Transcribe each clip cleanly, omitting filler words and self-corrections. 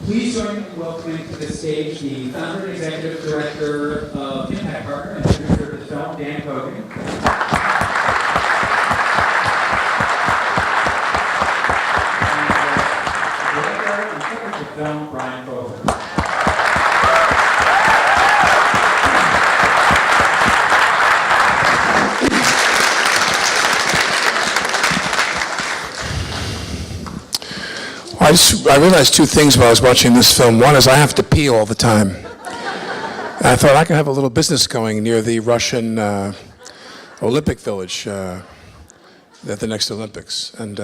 Please join me in welcoming to the stage the founder and executive director of Impact Partner and producer of the film, Dan Cogan. And director and publisher of the film, Bryan Fogel. I realized two things while I was watching this film. One is I have to pee all the time. And I thought I could have a little business going near the Russian Olympic Village at the next Olympics. And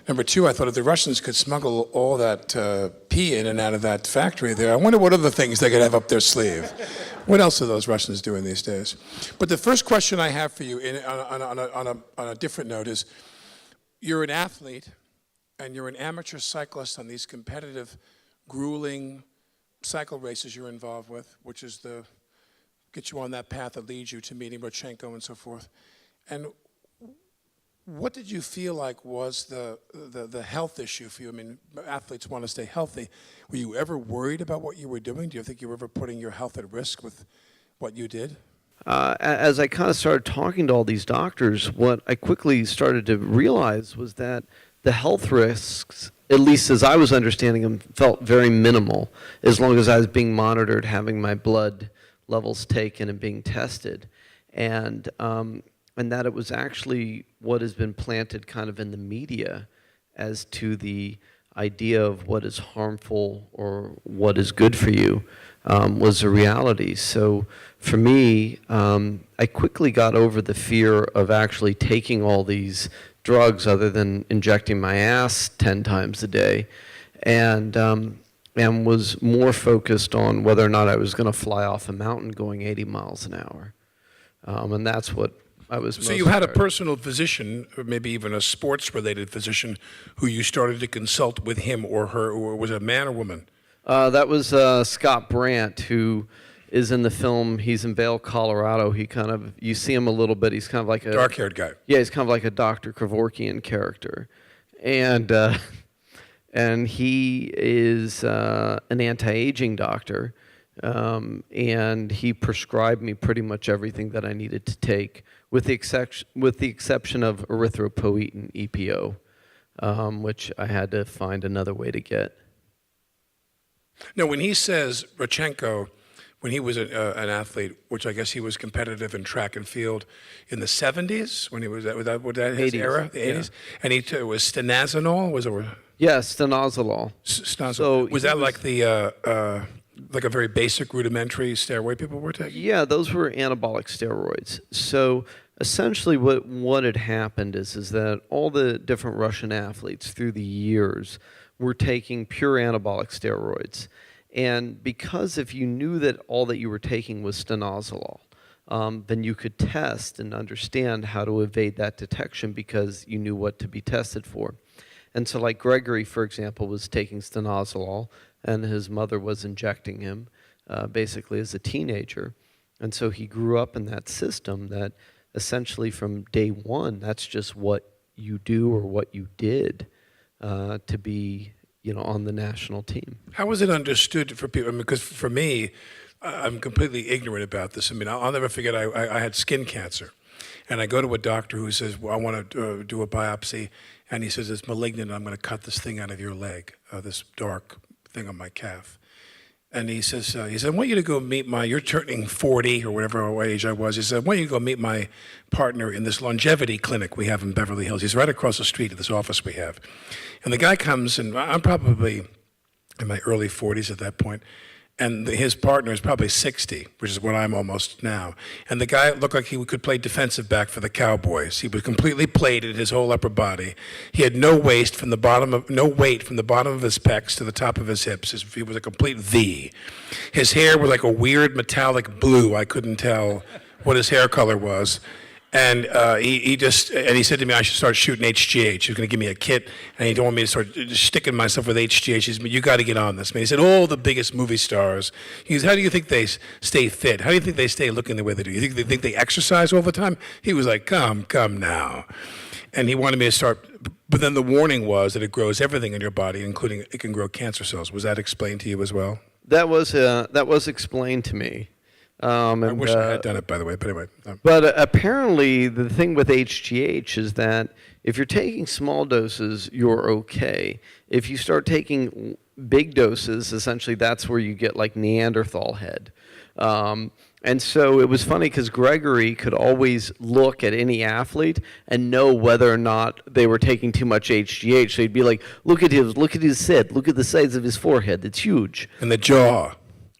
number two, I thought if the Russians could smuggle all that pee in and out of that factory there, I wonder what other things they could have up their sleeve. What else are those Russians doing these days? But the first question I have for you on a different note is, you're an athlete, and you're an amateur cyclist on these competitive, grueling cycle races you're involved with, which is get you on that path that leads you to meeting Rodchenko and so forth. And what did you feel like was the health issue for you? I mean, athletes want to stay healthy. Were you ever worried about what you were doing? Do you think you were ever putting your health at risk with what you did? As I kind of started talking to all these doctors, what I quickly started to realize was that the health risks, at least as I was understanding them, felt very minimal as long as I was being monitored, having my blood levels taken and being tested. And that it was actually what has been planted kind of in the media as to the idea of what is harmful or what is good for you was a reality. So for me, I quickly got over the fear of actually taking all these drugs other than injecting my ass 10 times a day, and was more focused on whether or not I was going to fly off a mountain going 80 miles an hour. And that's what I was most So you had a tired. personal physician, or maybe even a sports-related physician, who you started to consult with him or her, or was it a man or woman? That was Scott Brandt, who is in the film. He's in Vail, Colorado. He kind of, you see him a little bit. He's kind of like a Dark-haired guy. Yeah, he's kind of like a Dr. Kevorkian character, and he is an anti-aging doctor, and he prescribed me pretty much everything that I needed to take, with the exception of erythropoietin (EPO), which I had to find another way to get. No, when he says Rodchenko, when he was an athlete, which I guess he was competitive in track and field in the 70s, when he was was that his 80s, era, the 80s, and he was stanozolol, was it? Yeah, stanozolol. Stanozolol. So was that like the like a very basic rudimentary steroid people were taking? Yeah, those were anabolic steroids. So essentially what had happened is that all the different Russian athletes through the years were taking pure anabolic steroids. And because if you knew that all that you were taking was stanozolol, then you could test and understand how to evade that detection because you knew what to be tested for. And so like Gregory, for example, was taking stanozolol, and his mother was injecting him basically as a teenager. And so he grew up in that system that essentially from day one, that's just what you do or what you did to be, on the national team. How was it understood for people? I mean, because for me, I'm completely ignorant about this. I mean, I'll never forget, I had skin cancer. And I go to a doctor who says, well, I want to do a biopsy. And he says, it's malignant. I'm going to cut this thing out of your leg, this dark thing on my calf. And he said, I want you to go meet you're turning 40 or whatever age I was. He said, I want you to go meet my partner in this longevity clinic we have in Beverly Hills. He's right across the street at this office we have. And the guy comes, and I'm probably in my early 40s at that point, and his partner is probably 60, which is what I'm almost now. And the guy looked like he could play defensive back for the Cowboys. He was completely plated, his whole upper body. He had no weight from the bottom of his pecs to the top of his hips. He was a complete V. His hair was like a weird metallic blue. I couldn't tell what his hair color was. And he said to me I should start shooting HGH. He was going to give me a kit, and he wanted me to start sticking myself with HGH. He said, you got to get on this, man. He said, all the biggest movie stars. He said, how do you think they stay fit? How do you think they stay looking the way they do? You think they exercise all the time? He was like, come now. And he wanted me to start, but then the warning was that it grows everything in your body, including it can grow cancer cells. Was that explained to you as well? That was explained to me. I wish I had done it, by the way, but anyway. But apparently, the thing with HGH is that if you're taking small doses, you're okay. If you start taking big doses, essentially that's where you get like Neanderthal head. And so it was funny because Gregory could always look at any athlete and know whether or not they were taking too much HGH. So he'd be like, look at his head, look at the size of his forehead, it's huge. And the jaw.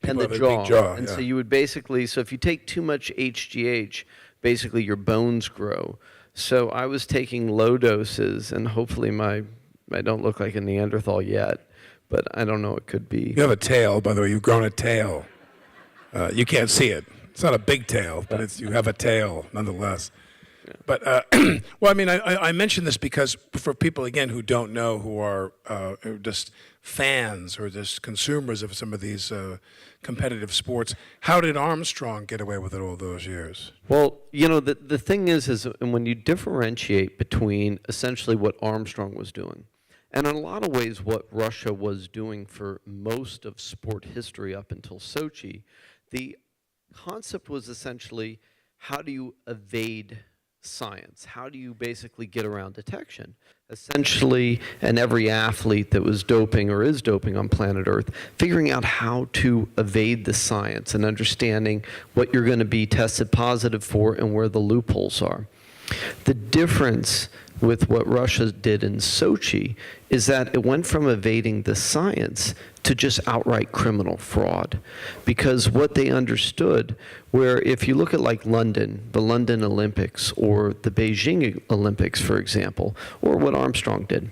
And People the have a big jaw. And yeah. so you would basically, so if you take too much HGH, basically your bones grow. So I was taking low doses, and hopefully I don't look like a Neanderthal yet, but I don't know, it could be. You have a tail, by the way. You've grown a tail. You can't see it. It's not a big tail, but you have a tail nonetheless. Yeah. But, well, I mean, I mention this because for people, again, who don't know, who are just fans or just consumers of some of these competitive sports, how did Armstrong get away with it all those years? Well, you know, the thing is when you differentiate between essentially what Armstrong was doing, and in a lot of ways what Russia was doing for most of sport history up until Sochi, the concept was essentially, how do you evade science? How do you basically get around detection? Essentially, and every athlete that was doping or is doping on planet Earth, figuring out how to evade the science and understanding what you're going to be tested positive for and where the loopholes are. The difference with what Russia did in Sochi is that it went from evading the science to just outright criminal fraud. Because what they understood, where if you look at like London, the London Olympics, or the Beijing Olympics, for example, or what Armstrong did,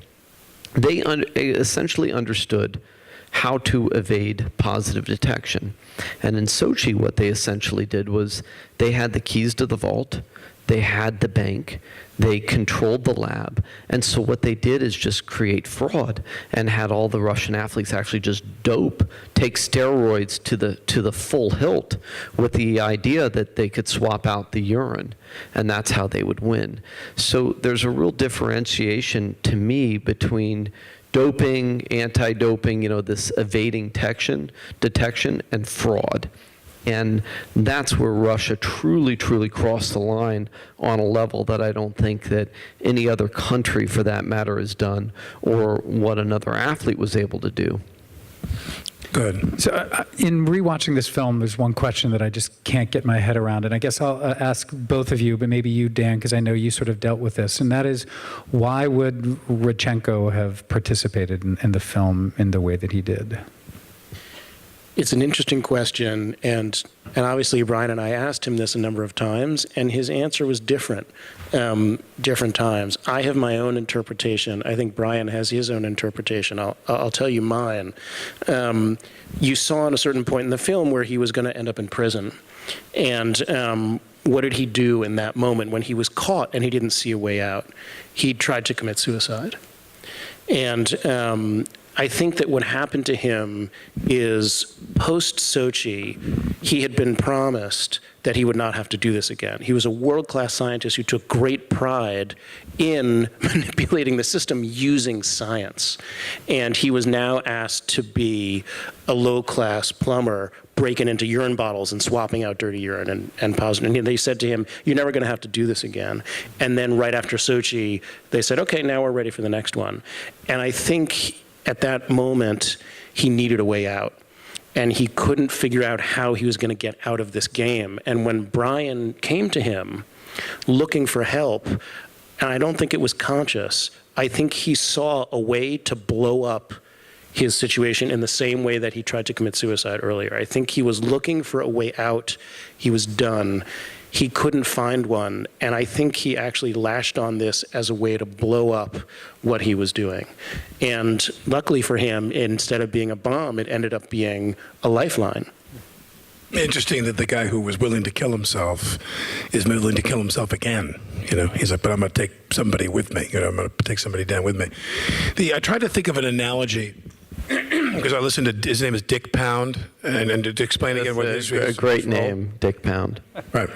they essentially understood how to evade positive detection. And in Sochi, what they essentially did was they had the keys to the vault, they had the bank, they controlled the lab, and so what they did is just create fraud and had all the Russian athletes actually just dope, take steroids to the full hilt with the idea that they could swap out the urine, and that's how they would win. So there's a real differentiation to me between doping, anti-doping, you know, this evading detection and fraud. And that's where Russia truly, truly crossed the line on a level that I don't think that any other country, for that matter, has done, or what another athlete was able to do. Good. So in rewatching this film, there's one question that I just can't get my head around, and I guess I'll ask both of you, but maybe you, Dan, because I know you sort of dealt with this, and that is, why would Rodchenko have participated in the film in the way that he did? It's an interesting question, and obviously Bryan and I asked him this a number of times, and his answer was different times. I have my own interpretation. I think Bryan has his own interpretation. I'll tell you mine. You saw at a certain point in the film where he was going to end up in prison, and what did he do in that moment when he was caught and he didn't see a way out? He tried to commit suicide, and I think that what happened to him is post-Sochi, he had been promised that he would not have to do this again. He was a world-class scientist who took great pride in manipulating the system using science. And he was now asked to be a low-class plumber breaking into urine bottles and swapping out dirty urine and positive. And they said to him, you're never going to have to do this again. And then right after Sochi, they said, okay, now we're ready for the next one. And I think at that moment, he needed a way out. And he couldn't figure out how he was going to get out of this game. And when Bryan came to him looking for help, and I don't think it was conscious, I think he saw a way to blow up his situation in the same way that he tried to commit suicide earlier. I think he was looking for a way out. He was done. He couldn't find one, and I think he actually lashed on this as a way to blow up what he was doing. And luckily for him, instead of being a bomb, it ended up being a lifeline. Interesting that the guy who was willing to kill himself is willing to kill himself again. You know, he's like, but I'm going to take somebody with me. You know, I'm going to take somebody down with me. I tried to think of an analogy because I listened to, his name is Dick Pound, and to explain again what his a great name, Dick Pound. Right.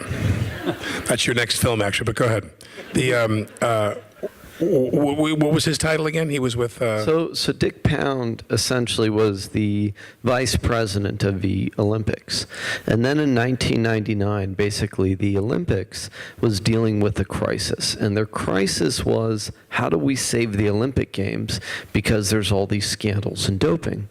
That's your next film, actually, but go ahead. What was his title again? He was with... So Dick Pound essentially was the vice president of the Olympics. And then in 1999, basically, the Olympics was dealing with a crisis. And their crisis was, how do we save the Olympic Games? Because there's all these scandals in doping.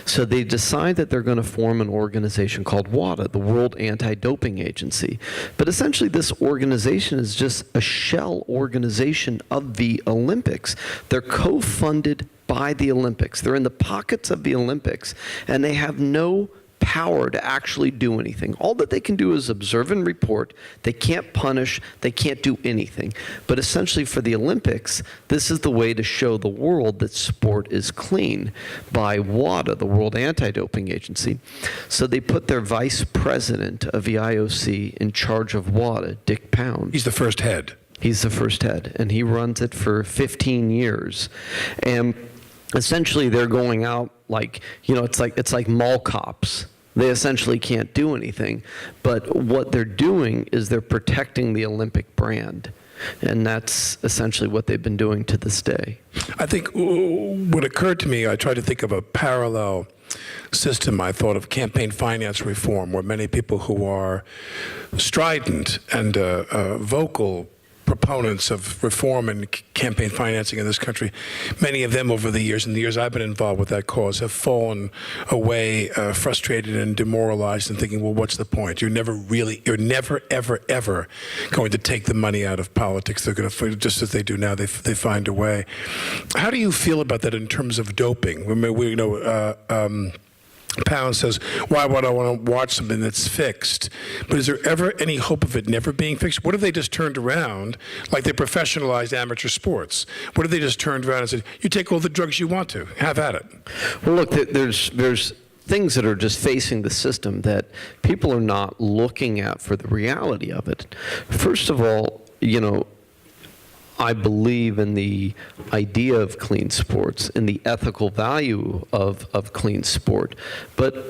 So they decide that they're going to form an organization called WADA, the World Anti-Doping Agency. But essentially, this organization is just a shell organization of the Olympics. They're co-funded by the Olympics. They're in the pockets of the Olympics, and they have no power to actually do anything. All that they can do is observe and report. They can't punish. They can't do anything. But essentially for the Olympics, this is the way to show the world that sport is clean by WADA, the World Anti-Doping Agency. So they put their vice president of the IOC in charge of WADA, Dick Pound. He's the first head. He's the first head, and he runs it for 15 years. And essentially they're going out like, it's like mall cops. They essentially can't do anything. But what they're doing is they're protecting the Olympic brand. And that's essentially what they've been doing to this day. I think what occurred to me, I tried to think of a parallel system. I thought of campaign finance reform, where many people who are strident and vocal proponents of reform and campaign financing in this country, many of them over the years, in the years I've been involved with that cause, have fallen away frustrated and demoralized and thinking, well, what's the point? You're never, ever, ever going to take the money out of politics. They're going to, just as they do now, they find a way. How do you feel about that in terms of doping? Pound says, why would I want to watch something that's fixed? But is there ever any hope of it never being fixed? What if they just turned around, like they professionalized amateur sports? What if they just turned around and said, you take all the drugs you want to, have at it? Well, look, there's things that are just facing the system that people are not looking at for the reality of it. First of all, I believe in the idea of clean sports and the ethical value of clean sport. But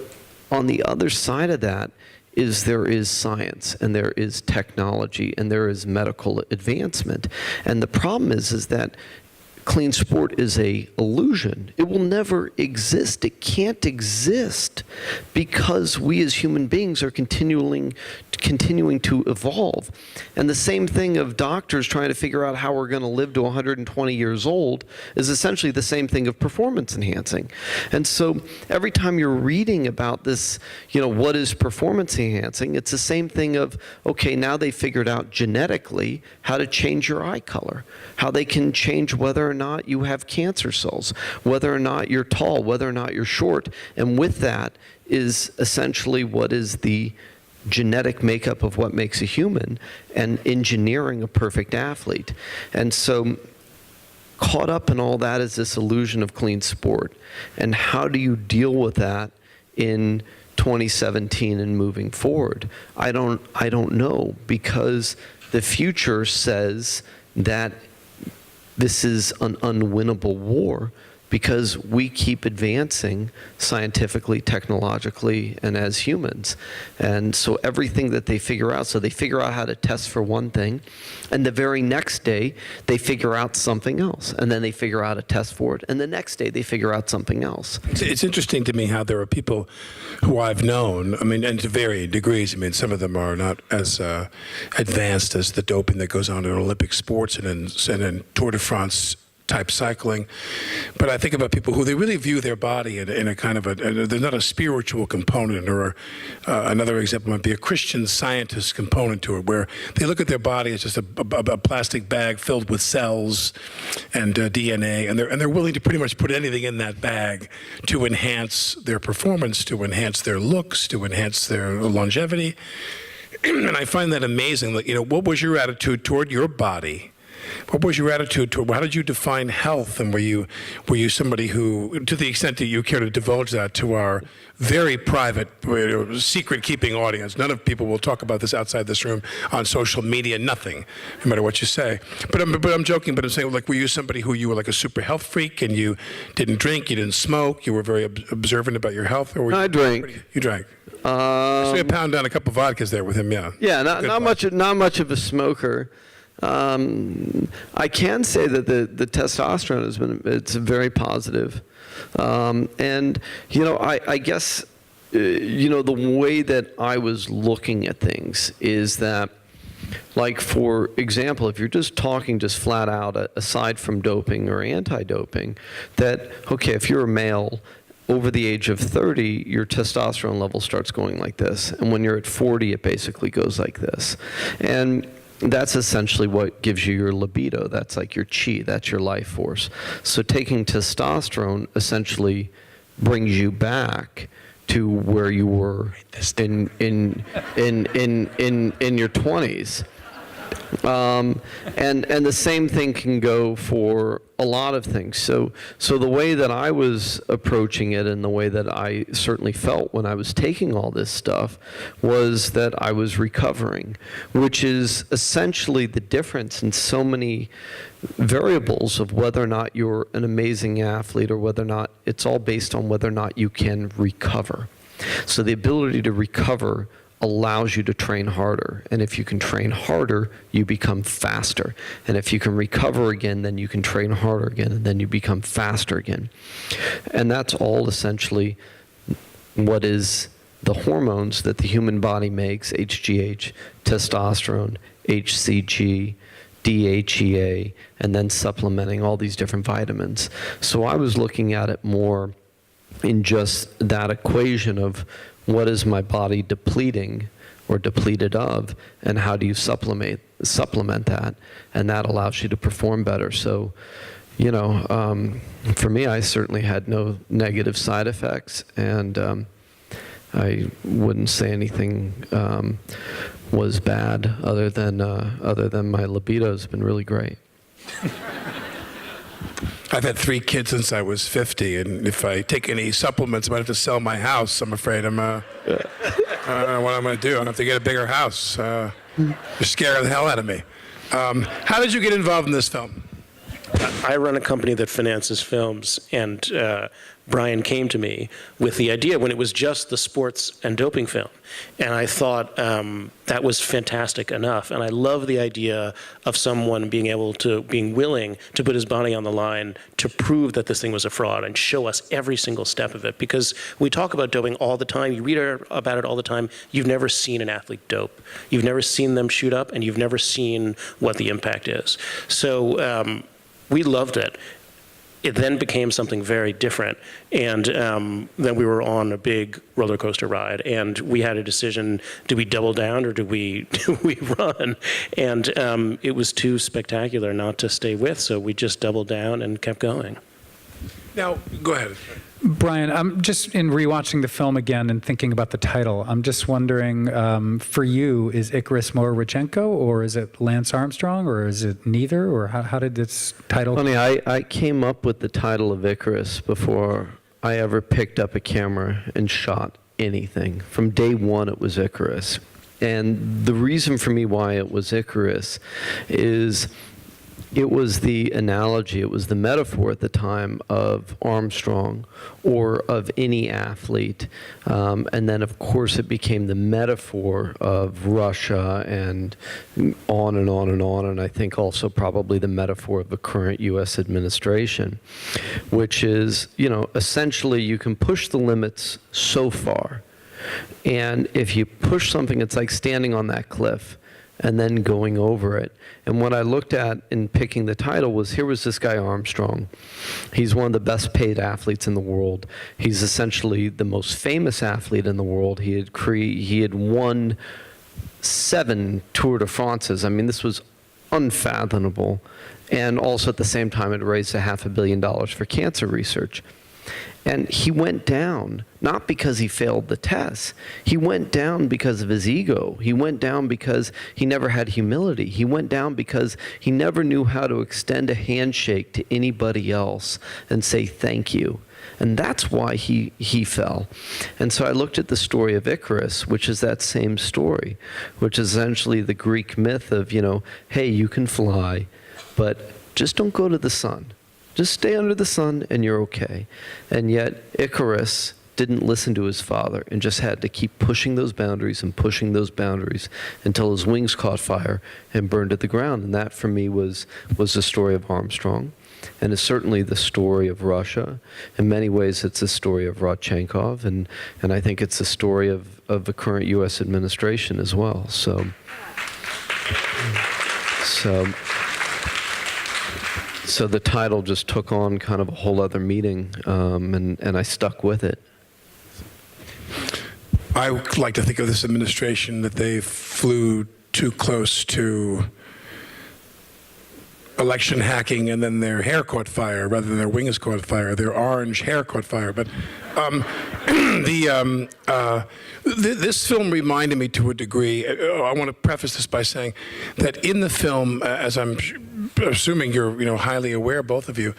on the other side of that is there is science and there is technology and there is medical advancement. And the problem is that clean sport is an illusion. It will never exist. It can't exist because we as human beings are continuing to evolve. And the same thing of doctors trying to figure out how we're going to live to 120 years old is essentially the same thing of performance enhancing. And so every time you're reading about this, what is performance enhancing, it's the same thing of, okay, now they figured out genetically how to change your eye color, how they can change whether or not you have cancer cells, whether or not you're tall, whether or not you're short. And with that is essentially what is the genetic makeup of what makes a human and engineering a perfect athlete. And so caught up in all that is this illusion of clean sport. And how do you deal with that in 2017 and moving forward? I don't know, because the future says that this is an unwinnable war because we keep advancing scientifically, technologically, and as humans. And so everything that they figure out, so they figure out how to test for one thing, and the very next day, they figure out something else. And then they figure out a test for it, and the next day, they figure out something else. It's interesting to me how there are people who I've known, and to varying degrees. Some of them are not as advanced as the doping that goes on in Olympic sports and in Tour de France type cycling. But I think about people who they really view their body in a kind of there's not a spiritual component, or another example might be a Christian Scientist component to it, where they look at their body as just a plastic bag filled with cells and DNA, and they're willing to pretty much put anything in that bag to enhance their performance, to enhance their looks, to enhance their longevity. And I find that amazing. What was your attitude toward your body? What was your attitude toward, how did you define health? And were you somebody who, to the extent that you care to divulge that to our very private, secret-keeping audience, none of people will talk about this outside this room on social media, nothing, no matter what you say. But I'm joking, but I'm saying, were you somebody who you were like a super health freak and you didn't drink, you didn't smoke, you were very observant about your health? Or were I drank. You drank? So you pound down a couple of vodkas there with him, yeah. Yeah, not much of a smoker. I can say that the testosterone has been, it's very positive. And, you know, I guess, you know, the way that I was looking at things is that, like, for example, if you're just talking just flat out, aside from doping or anti-doping, that, okay, if you're a male over the age of 30, your testosterone level starts going like this. And when you're at 40, it basically goes like this. And that's essentially what gives you your libido. That's like your chi, that's your life force. So taking testosterone essentially brings you back to where you were in your 20s. And the same thing can go for a lot of things. So the way that I was approaching it, and the way that I certainly felt when I was taking all this stuff, was that I was recovering, which is essentially the difference in so many variables of whether or not you're an amazing athlete, or whether or not it's all based on whether or not you can recover. So the ability to recover allows you to train harder. And if you can train harder, you become faster. And if you can recover again, then you can train harder again, and then you become faster again. And that's all essentially what is the hormones that the human body makes: HGH, testosterone, HCG, DHEA, and then supplementing all these different vitamins. So I was looking at it more in just that equation of what is my body depleting or depleted of, and how do you supplement that, and that allows you to perform better. So, you know, for me, I certainly had no negative side effects, and I wouldn't say anything was bad other than my libido's been really great. I've had 3 kids since I was 50, and if I take any supplements, I might have to sell my house. I'm afraid I don't know what I'm going to do. I'm going to have to get a bigger house. You're scaring the hell out of me. How did you get involved in this film? I run a company that finances films, and Bryan came to me with the idea when it was just the sports and doping film. And I thought that was fantastic enough. And I love the idea of someone being willing to put his body on the line to prove that this thing was a fraud and show us every single step of it. Because we talk about doping all the time. You read about it all the time. You've never seen an athlete dope. You've never seen them shoot up, and you've never seen what the impact is. So we loved it. It then became something very different, and then we were on a big roller coaster ride, and we had a decision: do we double down or do we run? And it was too spectacular not to stay with, so we just doubled down and kept going. Now, go ahead. Bryan, I'm just in rewatching the film again and thinking about the title. I'm just wondering, for you, is Icarus more Rodchenko, or is it Lance Armstrong, or is it neither, or how did this title? Funny, I came up with the title of Icarus before I ever picked up a camera and shot anything. From day one, it was Icarus. And the reason for me why it was Icarus is it was the analogy, it was the metaphor at the time of Armstrong or of any athlete. And then, of course, it became the metaphor of Russia and on and on and on. And I think also probably the metaphor of the current U.S. administration, which is, you know, essentially you can push the limits so far. And if you push something, it's like standing on that cliff and then going over it. And what I looked at in picking the title was, here was this guy Armstrong. He's one of the best paid athletes in the world. He's essentially the most famous athlete in the world. He had won 7 Tour de France's. I mean, this was unfathomable. And also at the same time, it raised $500 million for cancer research. And he went down, not because he failed the tests. He went down because of his ego. He went down because he never had humility. He went down because he never knew how to extend a handshake to anybody else and say thank you. And that's why he fell. And so I looked at the story of Icarus, which is that same story, which is essentially the Greek myth of, you know, hey, you can fly, but just don't go to the sun. Just stay under the sun and you're okay. And yet Icarus didn't listen to his father and just had to keep pushing those boundaries and pushing those boundaries until his wings caught fire and burned to the ground. And that, for me, was the story of Armstrong. And it's certainly the story of Russia. In many ways, it's the story of Rodchenkov, and I think it's the story of the current U.S. administration as well. So the title just took on kind of a whole other meaning, and I stuck with it. I like to think of this administration that they flew too close to election hacking, and then their hair caught fire rather than their wings caught fire. Their orange hair caught fire. But this film reminded me to a degree. I want to preface this by saying that in the film, as I'm assuming you're highly aware, both of you,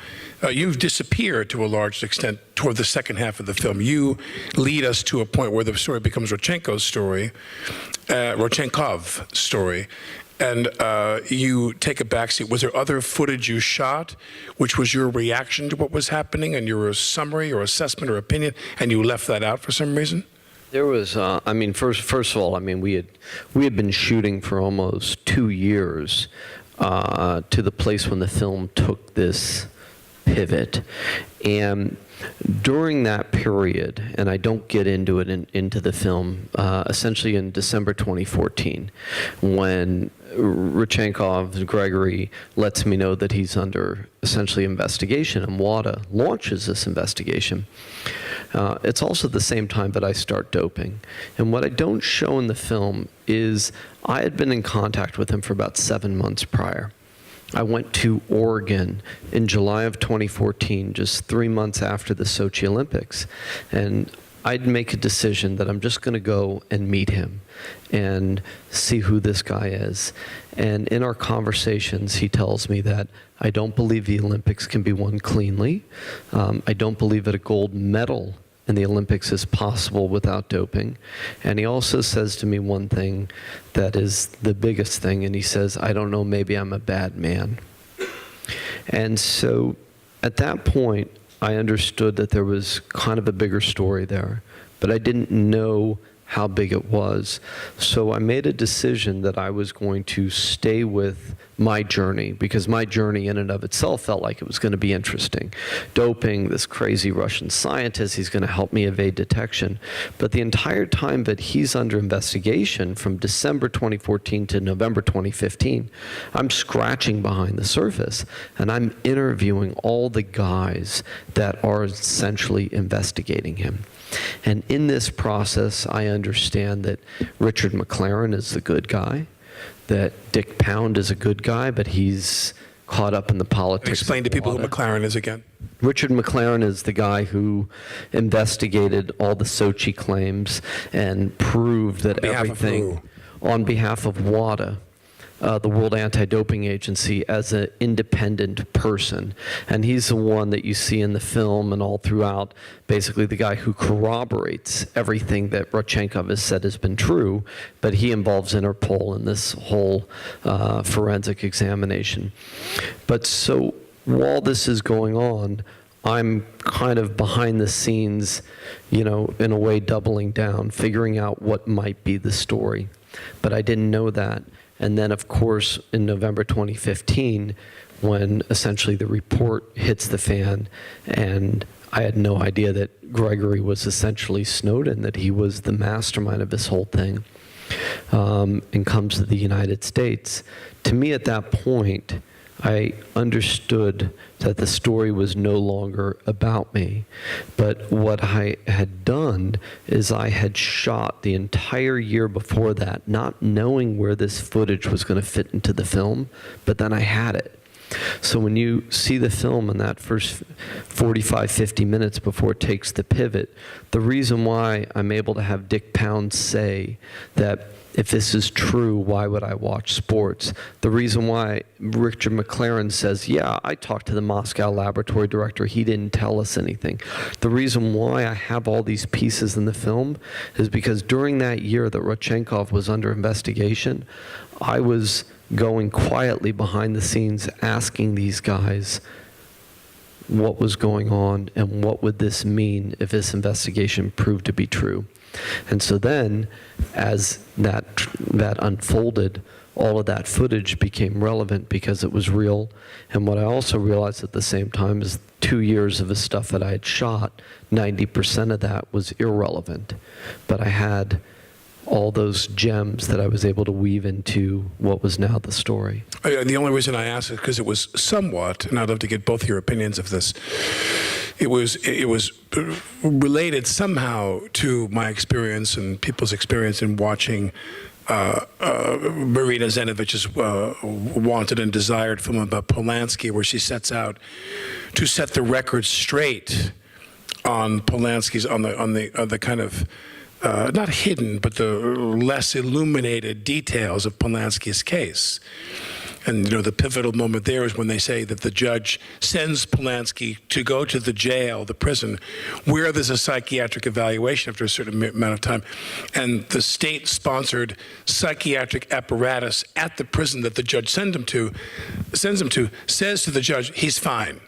you've disappeared to a large extent toward the second half of the film. You lead us to a point where the story becomes Rodchenkov's story. And you take a backseat. Was there other footage you shot, which was your reaction to what was happening, and your summary or assessment or opinion, and you left that out for some reason? There was, first of all, we had been shooting for almost 2 years to the place when the film took this pivot, and during that period, and I don't get into it into the film, essentially in December 2014, when Rodchenkov, Gregory, lets me know that he's under essentially investigation, and WADA launches this investigation. It's also the same time that I start doping. And what I don't show in the film is I had been in contact with him for about 7 months prior. I went to Oregon in July of 2014, just 3 months after the Sochi Olympics. And I'd make a decision that I'm just going to go and meet him and see who this guy is. And in our conversations, he tells me that I don't believe the Olympics can be won cleanly. I don't believe that a gold medal in the Olympics is possible without doping. And he also says to me one thing that is the biggest thing, and he says, I don't know, maybe I'm a bad man. And so at that point, I understood that there was kind of a bigger story there, but I didn't know how big it was. So I made a decision that I was going to stay with my journey, because my journey in and of itself felt like it was going to be interesting. Doping, this crazy Russian scientist, he's going to help me evade detection. But the entire time that he's under investigation, from December 2014 to November 2015, I'm scratching behind the surface, and I'm interviewing all the guys that are essentially investigating him. And in this process, I understand that Richard McLaren is the good guy, that Dick Pound is a good guy, but he's caught up in the politics. Explain to people who McLaren is again. Richard McLaren is the guy who investigated all the Sochi claims and proved that everything on behalf of WADA, the World Anti-Doping Agency, as an independent person. And he's the one that you see in the film and all throughout, basically the guy who corroborates everything that Rodchenkov has said has been true, but he involves Interpol in this whole forensic examination. But so while this is going on, I'm kind of behind the scenes, in a way doubling down, figuring out what might be the story. But I didn't know that. And then, of course, in November 2015, when essentially the report hits the fan, and I had no idea that Gregory was essentially Snowden, that he was the mastermind of this whole thing, and comes to the United States. To me, at that point, I understood that the story was no longer about me. But what I had done is I had shot the entire year before that, not knowing where this footage was going to fit into the film, but then I had it. So when you see the film in that first 45, 50 minutes before it takes the pivot, the reason why I'm able to have Dick Pound say that if this is true, why would I watch sports? The reason why Richard McLaren says, yeah, I talked to the Moscow laboratory director, he didn't tell us anything. The reason why I have all these pieces in the film is because during that year that Rodchenkov was under investigation, I was going quietly behind the scenes asking these guys, what was going on and what would this mean if this investigation proved to be true. And so then, as that unfolded, all of that footage became relevant because it was real. And what I also realized at the same time is 2 years of the stuff that I had shot, 90% of that was irrelevant. But I had all those gems that I was able to weave into what was now the story. The only reason I asked is because it was somewhat, and I'd love to get both your opinions of this, it was related somehow to my experience and people's experience in watching Marina Zenovich's Wanted and Desired film about Polanski, where she sets out to set the record straight on Polanski's, on the kind of not hidden, but the less illuminated details of Polanski's case. And, the pivotal moment there is when they say that the judge sends Polanski to go to the jail, the prison, where there's a psychiatric evaluation after a certain amount of time. And the state-sponsored psychiatric apparatus at the prison that the judge sends him to, says to the judge, he's fine.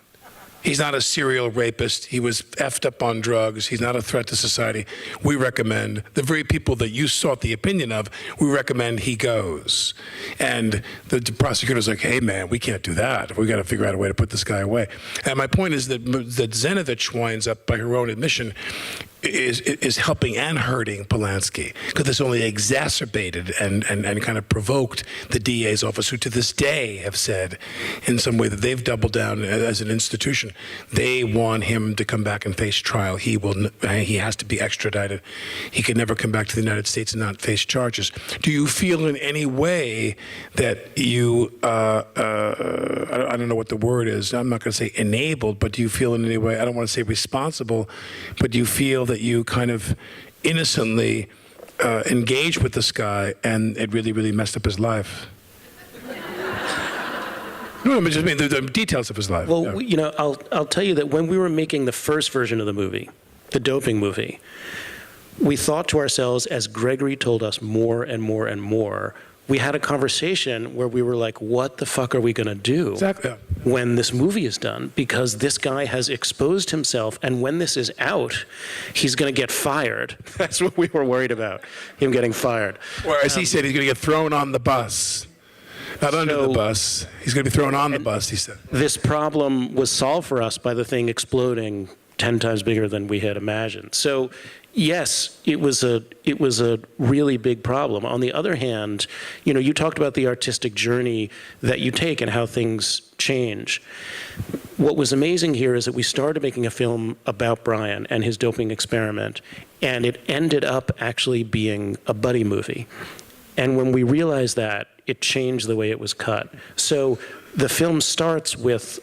He's not a serial rapist. He was effed up on drugs. He's not a threat to society. We recommend, the very people that you sought the opinion of, we recommend he goes. And the prosecutor's like, hey, man, we can't do that. We got to figure out a way to put this guy away. And my point is that Zenovich winds up, by her own admission, is helping and hurting Polanski, because it's only exacerbated and kind of provoked the DA's office, who to this day have said in some way that they've doubled down as an institution. They want him to come back and face trial. He has to be extradited. He can never come back to the United States and not face charges. Do you feel in any way that you, I don't know what the word is, I'm not going to say enabled, but do you feel in any way, I don't want to say responsible, but do you feel that you kind of innocently engaged with this guy and it really, really messed up his life? No, I just mean the details of his life. Well, I'll tell you that when we were making the first version of the movie, the doping movie, we thought to ourselves, as Gregory told us more and more and more, we had a conversation where we were like, what the fuck are we going to do Exactly. when this movie is done? Because this guy has exposed himself, and when this is out, he's going to get fired. That's what we were worried about, him getting fired. Or as he said, he's going to get thrown on the bus. Not under the bus. He's going to be thrown on the bus, he said. This problem was solved for us by the thing exploding 10 times bigger than we had imagined. So yes, it was a really big problem. On the other hand, you talked about the artistic journey that you take and how things change. What was amazing here is that we started making a film about Bryan and his doping experiment, and it ended up actually being a buddy movie. And when we realized that, it changed the way it was cut. So the film starts with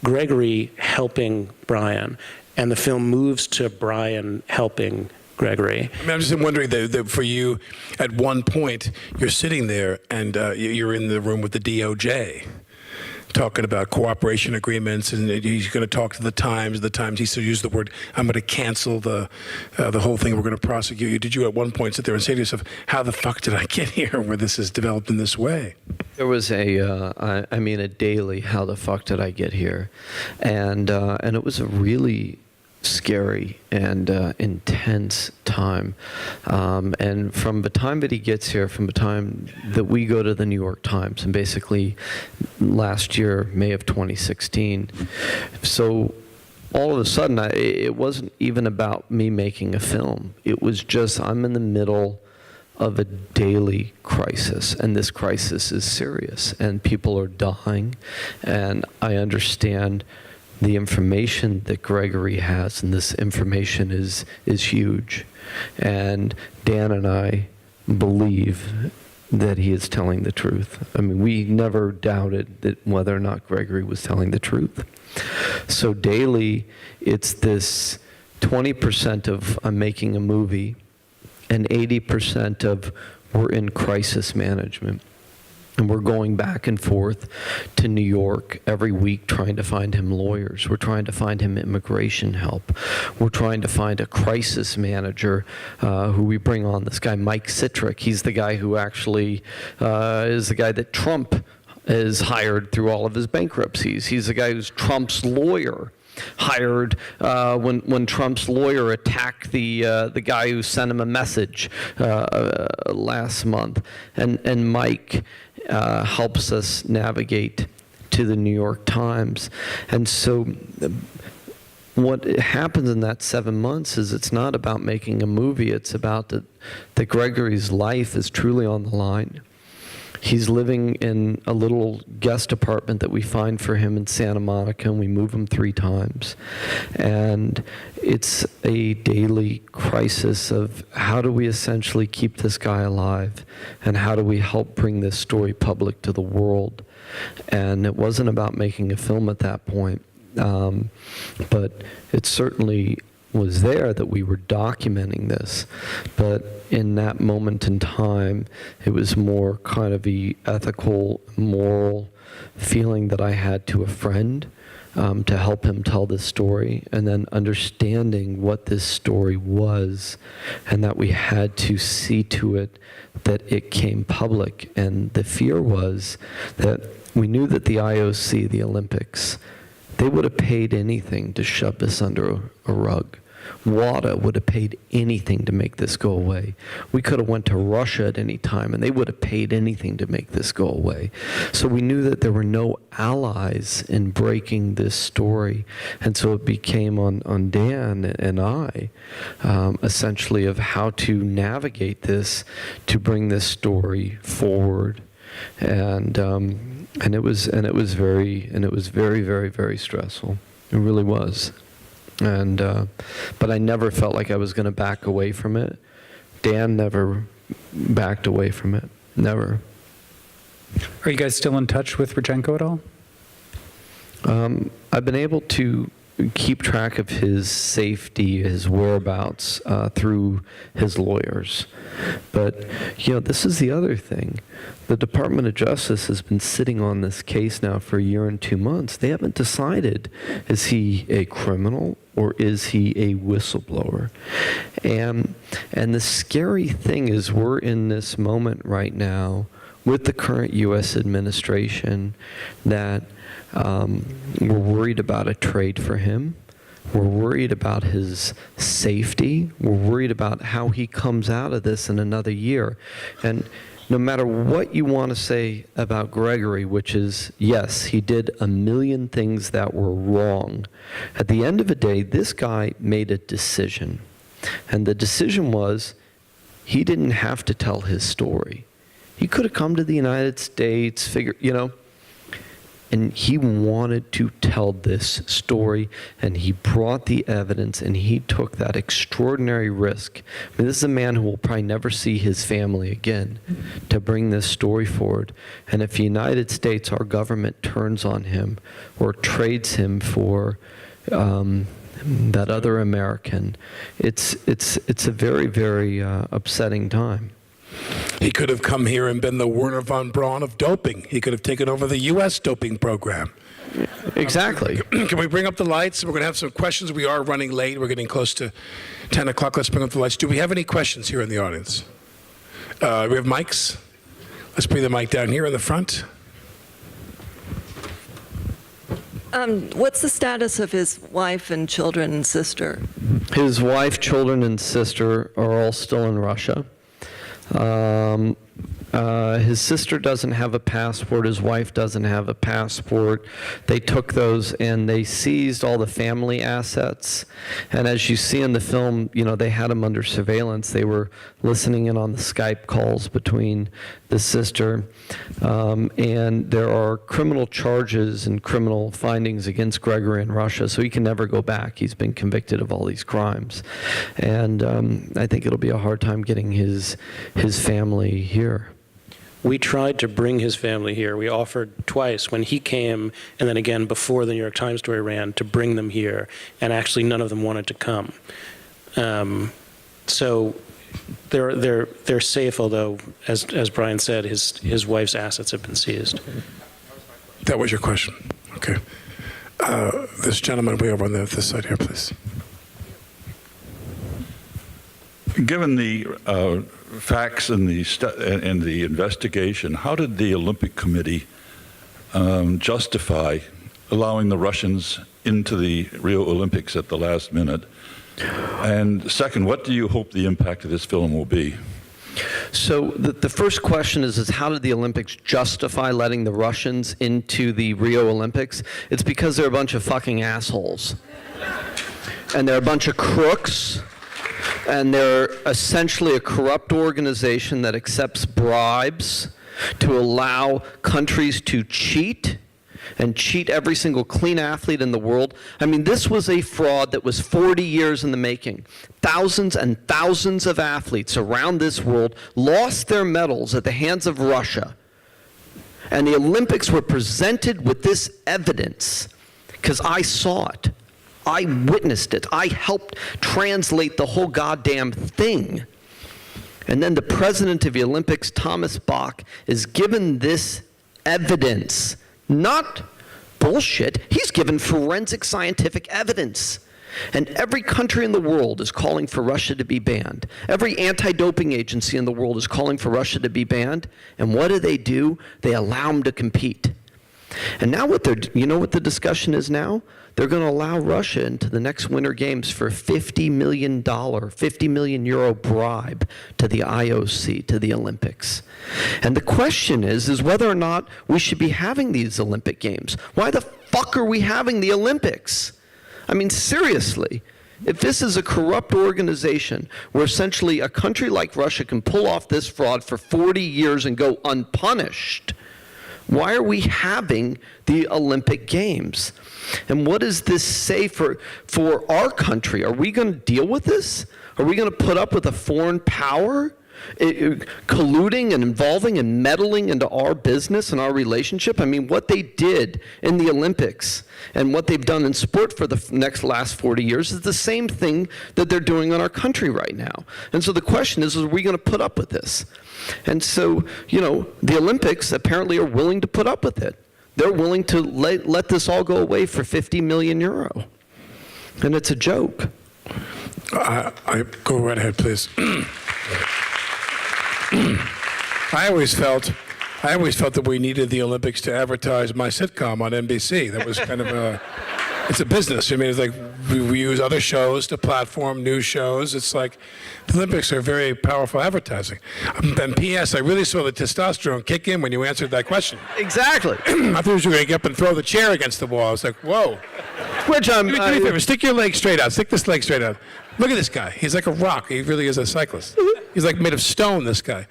Gregory helping Bryan, and the film moves to Bryan helping Gregory. I mean, I'm just wondering that for you, at one point, you're sitting there and you're in the room with the DOJ, talking about cooperation agreements, and he's going to talk to the Times. The Times, he still used the word, I'm going to cancel the whole thing. We're going to prosecute you. Did you at one point sit there and say to yourself, how the fuck did I get here where this is developed in this way? There was a daily, how the fuck did I get here? And it was a really scary and intense time. And from the time that he gets here, from the time that we go to the New York Times, and basically last year, May of 2016, so all of a sudden, it wasn't even about me making a film. It was just, I'm in the middle of a daily crisis, and this crisis is serious, and people are dying, and I understand the information that Gregory has, and this information is huge. And Dan and I believe that he is telling the truth. I mean, we never doubted that whether or not Gregory was telling the truth. So daily, it's this 20% of I'm making a movie, and 80% of we're in crisis management. And we're going back and forth to New York every week trying to find him lawyers. We're trying to find him immigration help. We're trying to find a crisis manager who we bring on, this guy Mike Citrick. He's the guy who actually is the guy that Trump is hired through all of his bankruptcies. He's the guy who's Trump's lawyer. hired when Trump's lawyer attacked the guy who sent him a message last month, and Mike helps us navigate to the New York Times. And so what happens in that 7 months is it's not about making a movie, it's about that Gregory's life is truly on the line. He's living in a little guest apartment that we find for him in Santa Monica, and we move him 3 times. And it's a daily crisis of how do we essentially keep this guy alive, and how do we help bring this story public to the world. And it wasn't about making a film at that point, but it certainly was there that we were documenting this. But in that moment in time, it was more kind of the ethical, moral feeling that I had to a friend to help him tell this story, and then understanding what this story was, and that we had to see to it that it came public. And the fear was that we knew that the IOC, the Olympics, they would have paid anything to shove this under a rug. WADA would have paid anything to make this go away. We could have went to Russia at any time, and they would have paid anything to make this go away. So we knew that there were no allies in breaking this story. And so it became on Dan and I, essentially, of how to navigate this to bring this story forward. And it was very, very, very stressful. It really was. And but I never felt like I was going to back away from it. Dan never backed away from it. Never. Are you guys still in touch with Rodchenko at all? I've been able to keep track of his safety, his whereabouts through his lawyers. But, this is the other thing. The Department of Justice has been sitting on this case now for 1 year and 2 months. They haven't decided, is he a criminal or is he a whistleblower? And the scary thing is we're in this moment right now with the current U.S. administration that we're worried about a trade for him. We're worried about his safety. We're worried about how he comes out of this in another year. And no matter what you want to say about Gregory, which is, yes, he did a million things that were wrong, at the end of the day, this guy made a decision. And the decision was he didn't have to tell his story. He could have come to the United States, and he wanted to tell this story, and he brought the evidence, and he took that extraordinary risk. I mean, this is a man who will probably never see his family again, to bring this story forward. And if the United States, our government, turns on him or trades him for that other American, it's a very, very upsetting time. He could have come here and been the Werner von Braun of doping. He could have taken over the U.S. doping program. Exactly. Can we bring up the lights? We're going to have some questions. We are running late. We're getting close to 10 o'clock. Let's bring up the lights. Do we have any questions here in the audience? We have mics. Let's bring the mic down here in the front. What's the status of his wife and children and sister? His wife, children, and sister are all still in Russia. His sister doesn't have a passport. His wife doesn't have a passport. They took those and they seized all the family assets. And as you see in the film, they had him under surveillance. They were listening in on the Skype calls between the sister. And there are criminal charges and criminal findings against Gregory in Russia, so he can never go back. He's been convicted of all these crimes. And I think it'll be a hard time getting his family here. We tried to bring his family here. We offered twice when he came, and then again before the New York Times story ran, to bring them here, and actually none of them wanted to come. So they're safe, although, as Bryan said, his wife's assets have been seized. That was your question. Okay. This gentleman way over on this side here, please. Given the facts and the investigation, how did the Olympic Committee justify allowing the Russians into the Rio Olympics at the last minute? And second, what do you hope the impact of this film will be? So the first question is how did the Olympics justify letting the Russians into the Rio Olympics? It's because they're a bunch of fucking assholes. And they're a bunch of crooks. And they're essentially a corrupt organization that accepts bribes to allow countries to cheat and cheat every single clean athlete in the world. I mean, this was a fraud that was 40 years in the making. Thousands and thousands of athletes around this world lost their medals at the hands of Russia. And the Olympics were presented with this evidence because I saw it. I witnessed it. I helped translate the whole goddamn thing. And then the president of the Olympics, Thomas Bach, is given this evidence. Not bullshit. He's given forensic scientific evidence. And every country in the world is calling for Russia to be banned. Every anti-doping agency in the world is calling for Russia to be banned. And what do? They allow them to compete. And now you know what the discussion is now? They're going to allow Russia into the next Winter Games for $50 million euro bribe to the IOC, to the Olympics. And the question is whether or not we should be having these Olympic Games. Why the fuck are we having the Olympics? I mean, seriously. If this is a corrupt organization where essentially a country like Russia can pull off this fraud for 40 years and go unpunished, why are we having the Olympic Games? And what does this say for our country? Are we going to deal with this? Are we going to put up with a foreign power colluding and involving and meddling into our business and our relationship? I mean, what they did in the Olympics and what they've done in sport for the last 40 years is the same thing that they're doing in our country right now. And so the question is we going to put up with this? And so, the Olympics apparently are willing to put up with it. They're willing to let this all go away for 50 million euro. And it's a joke. Go right ahead, please. I always felt that we needed the Olympics to advertise my sitcom on NBC. That was kind of it's a business. I mean, it's like we use other shows to platform new shows. It's like the Olympics are very powerful advertising. And P.S., I really saw the testosterone kick in when you answered that question. Exactly. I thought you were going to get up and throw the chair against the wall. I was like, whoa. Which Do me a favor, stick your leg straight out. Stick this leg straight out. Look at this guy. He's like a rock. He really is a cyclist. He's like made of stone, this guy.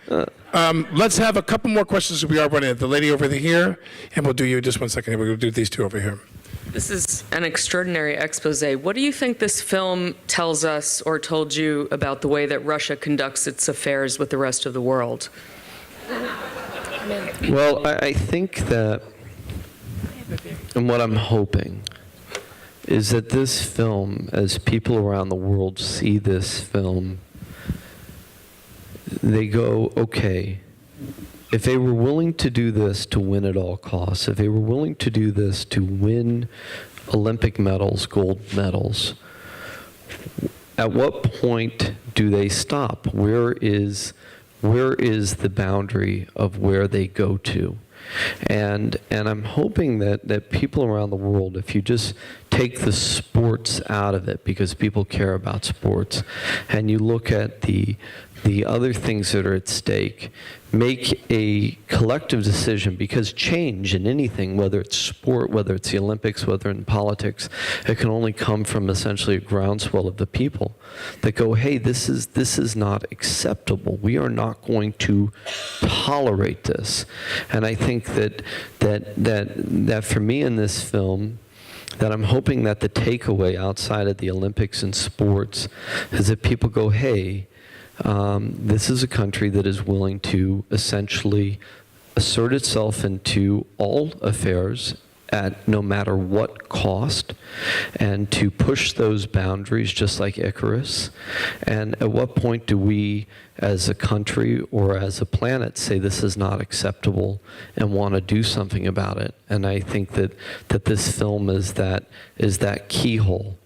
Let's have a couple more questions. We are running. The lady over here, and we'll do you just 1 second. We'll do these two over here. This is an extraordinary expose. What do you think this film tells us or told you about the way that Russia conducts its affairs with the rest of the world? Well, I think that, and what I'm hoping, is that this film, as people around the world see this film, they go, okay, if they were willing to do this to win at all costs, if they were willing to do this to win Olympic medals, gold medals, at what point do they stop? Where is the boundary of where they go to? And I'm hoping that people around the world, if you just take the sports out of it, because people care about sports, and you look at the other things that are at stake, make a collective decision, because change in anything, whether it's sport, whether it's the Olympics, whether in politics, it can only come from essentially a groundswell of the people that go, hey, this is not acceptable. We are not going to tolerate this. And I think that for me in this film, that I'm hoping that the takeaway outside of the Olympics and sports is that people go, hey, this is a country that is willing to essentially assert itself into all affairs at no matter what cost, and to push those boundaries just like ICARUS. And at what point do we as a country or as a planet say this is not acceptable and want to do something about it? And I think that this film is that keyhole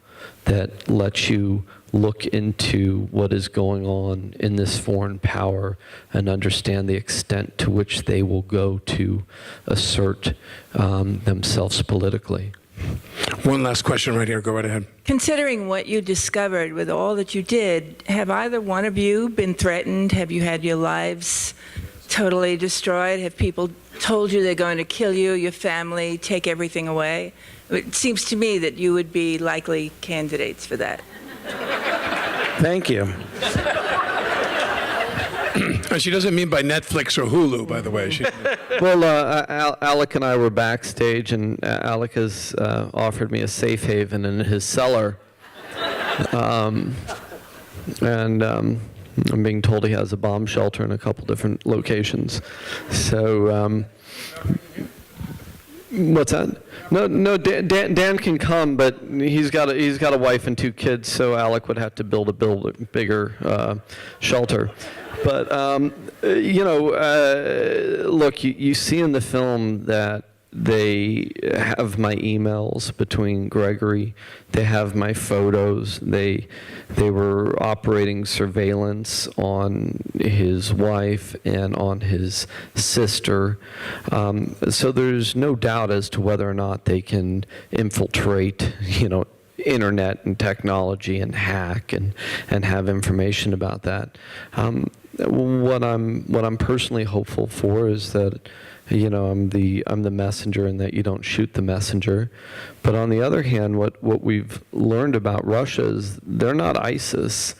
that lets you look into what is going on in this foreign power and understand the extent to which they will go to assert themselves politically. One last question right here. Go right ahead. Considering what you discovered with all that you did, have either one of you been threatened? Have you had your lives totally destroyed? Have people told you they're going to kill you, your family, take everything away? It seems to me that you would be likely candidates for that. Thank you. And she doesn't mean by Netflix or Hulu, by the way. Well, Alec and I were backstage, and Alec has offered me a safe haven in his cellar. And I'm being told he has a bomb shelter in a couple different locations. So, what's that? No, Dan can come, but he's got a wife and 2 kids, so Alec would have to build a bigger shelter. But look, you see in the film that they have my emails between Gregory. They have my photos. They were operating surveillance on his wife and on his sister. So there's no doubt as to whether or not they can infiltrate, internet and technology and hack and have information about that. What I'm personally hopeful for is that, I'm the messenger and that you don't shoot the messenger. But on the other hand, what we've learned about Russia is they're not ISIS.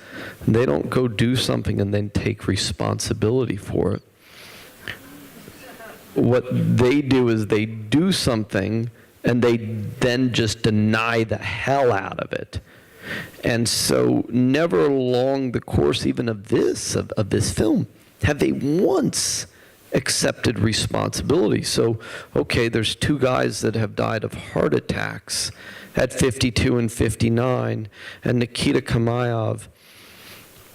They don't go do something and then take responsibility for it. What they do is they do something and they then just deny the hell out of it. And so never along the course even of this film have they once accepted responsibility. So, okay, there's 2 guys that have died of heart attacks at 52 and 59, and Nikita Kamayev,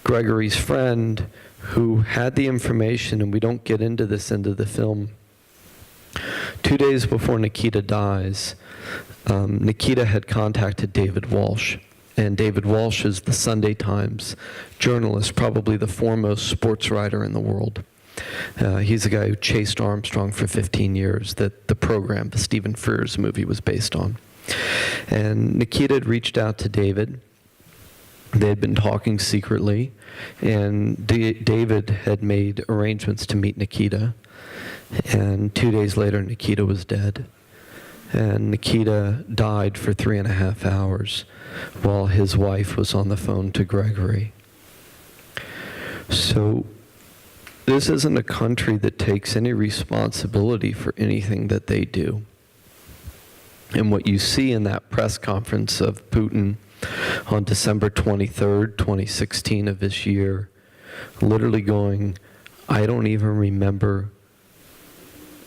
Gregory's friend, who had the information, and we don't get into this into the film. 2 days before Nikita dies, Nikita had contacted David Walsh. And David Walsh is the Sunday Times journalist, probably the foremost sports writer in the world. He's the guy who chased Armstrong for 15 years, that the program, the Stephen Frears movie, was based on. And Nikita had reached out to David. They had been talking secretly, and David had made arrangements to meet Nikita. And 2 days later, Nikita was dead. And Nikita died for 3.5 hours while his wife was on the phone to Gregory. So this isn't a country that takes any responsibility for anything that they do. And what you see in that press conference of Putin on December 23rd, 2016 of this year, literally going, I don't even remember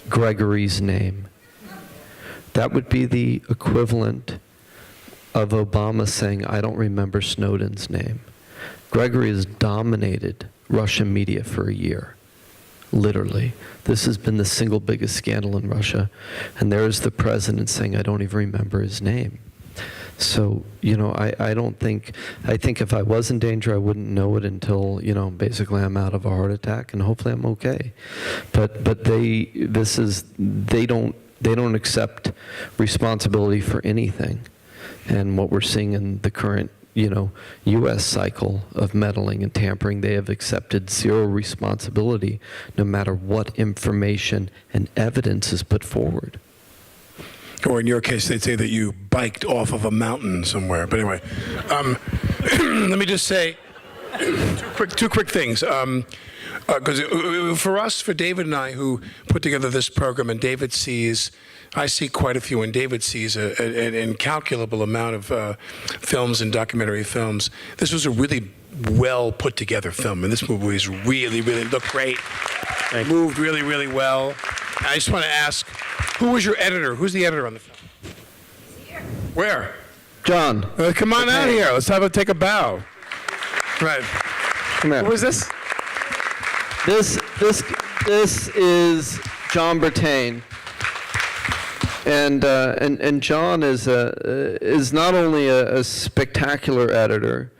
Gregory's name. That would be the equivalent of Obama saying, I don't remember Snowden's name. Gregory has dominated Russian media for a year, literally. This has been the single biggest scandal in Russia. And there's the president saying, I don't even remember his name. So, I think if I was in danger, I wouldn't know it until, basically I'm out of a heart attack, and hopefully I'm okay. But they don't accept responsibility for anything. And what we're seeing in the current, U.S. cycle of meddling and tampering, they have accepted zero responsibility no matter what information and evidence is put forward. Or in your case, they'd say that you biked off of a mountain somewhere. But anyway, let me just say two quick things. Because for us, for David and I, who put together this program, and I see quite a few, and David sees an incalculable amount of films and documentary films. This was a really well put together film, and this movie is really looked great. Moved really, really well. I just want to ask, who was your editor? Who's the editor on the film? Where? John. Come on out here. Let's take a bow. Right. Come here. Who is this? This is John Bertain. And John is not only a spectacular editor.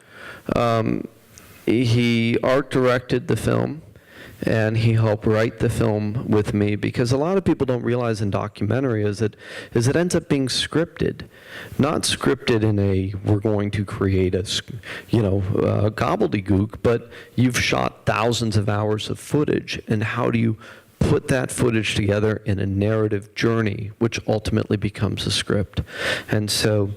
He art directed the film. and he helped write the film with me, because a lot of people don't realize in documentary is it ends up being scripted, not scripted in a we're going to create a gobbledygook, but you've shot thousands of hours of footage, and how do you put that footage together in a narrative journey, which ultimately becomes a script. And so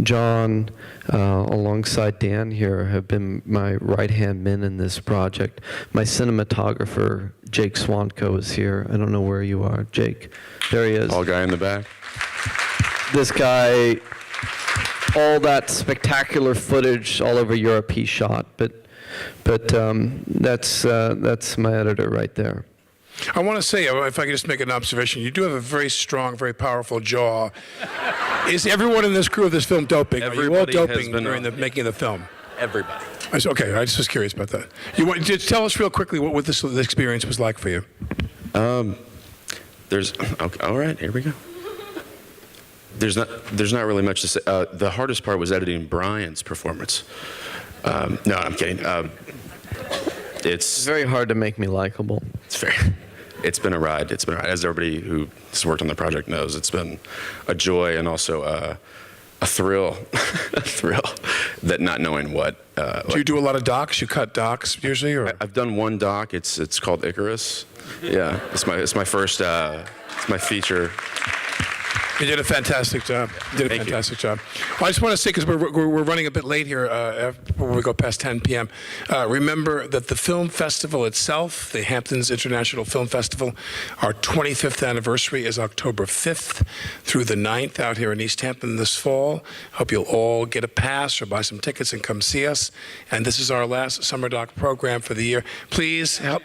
John, alongside Dan here, have been my right-hand men in this project. My cinematographer, Jake Swanko, is here. I don't know where you are, Jake. There he is. Tall guy in the back. This guy, all that spectacular footage all over Europe he shot, but that's my editor right there. I want to say, if I could just make an observation, you do have a very strong, very powerful jaw. Is everyone in this crew of this film doping? Are you all doping during the making of the film? Everybody. Okay, I just was curious about that. Just tell us real quickly what this experience was like for you. Okay, all right, here we go. There's not really much to say. The hardest part was editing Bryan's performance. No, I'm kidding. It's very hard to make me likable. It's been a ride. It's been a ride. As everybody who's worked on the project knows, it's been a joy and also a thrill, that not knowing what. Do you do a lot of docs? You cut docs usually, or? I've done one doc. It's called ICARUS. Yeah, it's my first. It's my feature. You did a fantastic job. Thank you. Well, I just want to say, because we're running a bit late here before we go past 10 p.m., remember that the film festival itself, the Hamptons International Film Festival, our 25th anniversary is October 5th through the 9th out here in East Hampton this fall. Hope you'll all get a pass or buy some tickets and come see us. And this is our last SummerDoc program for the year. Please help.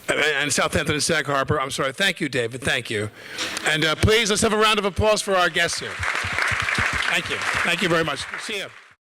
And Southampton and Sag Harbor. I'm sorry. Thank you, David. Thank you. And please, let's have a round of applause for our guests here. Thank you. Thank you very much. See you.